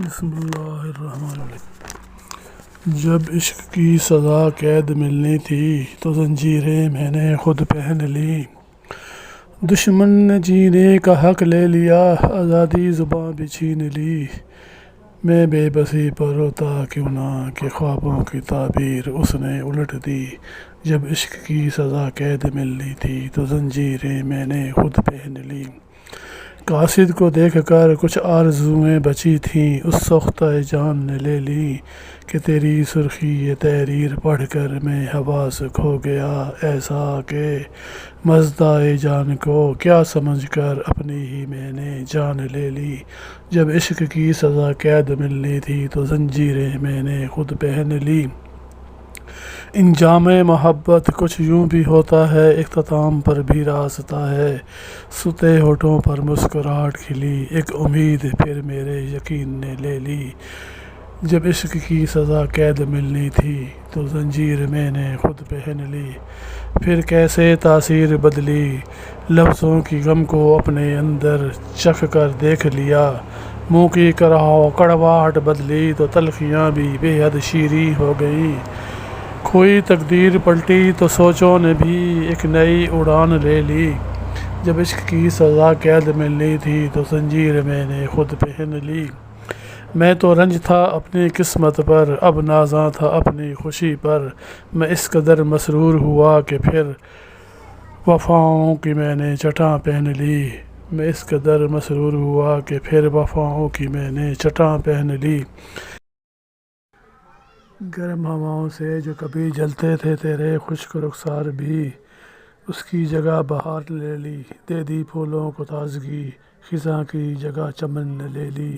بسم اللہ الرحمن الرحیم۔ جب عشق کی سزا قید ملنی تھی تو زنجیریں میں نے خود پہن لی، دشمن نے جینے کا حق لے لیا، آزادی زباں بھی چھین لی، میں بے بسی پر روتا کیوں نہ کہ خوابوں کی تعبیر اس نے الٹ دی۔ جب عشق کی سزا قید ملنی تھی تو زنجیریں میں نے خود پہن لی، قاصد کو دیکھ کر کچھ آرزوئیں بچی تھیں، اس سوختہ جان نے لے لی کہ تیری سرخی یہ تحریر پڑھ کر میں حواس کھو گیا، ایسا کہ مزدائے جان کو کیا سمجھ کر اپنی ہی میں نے جان لے لی۔ جب عشق کی سزا قید ملنی تھی تو زنجیریں میں نے خود پہن لی۔ انجام محبت کچھ یوں بھی ہوتا ہے، اختتام پر بھی راستہ ہے، ستے ہونٹوں پر مسکراہٹ کھلی، ایک امید پھر میرے یقین نے لے لی۔ جب عشق کی سزا قید ملنی تھی تو زنجیر میں نے خود پہن لی، پھر کیسے تاثیر بدلی، لفظوں کی غم کو اپنے اندر چکھ کر دیکھ لیا، منہ کی کڑواہٹ بدلی تو تلخیاں بھی بے حد شیریں ہو گئیں، کوئی تقدیر پلٹی تو سوچوں نے بھی ایک نئی اڑان لے لی۔ جب عشق کی سزا قید ملنی تھی تو زنجیر میں نے خود پہن لی، میں تو رنج تھا اپنی قسمت پر، اب نازاں تھا اپنی خوشی پر، میں اس قدر مسرور ہوا کہ پھر وفاؤں کی میں نے چٹاں پہن لی، میں اس قدر مسرور ہوا کہ پھر وفاؤں کی میں نے چٹاں پہن لی۔ گرم ہواؤں سے جو کبھی جلتے تھے تیرے خشک رخسار بھی، اس کی جگہ بہار لے لی، دے دی پھولوں کو تازگی، خزاں کی جگہ چمن نے لے لی۔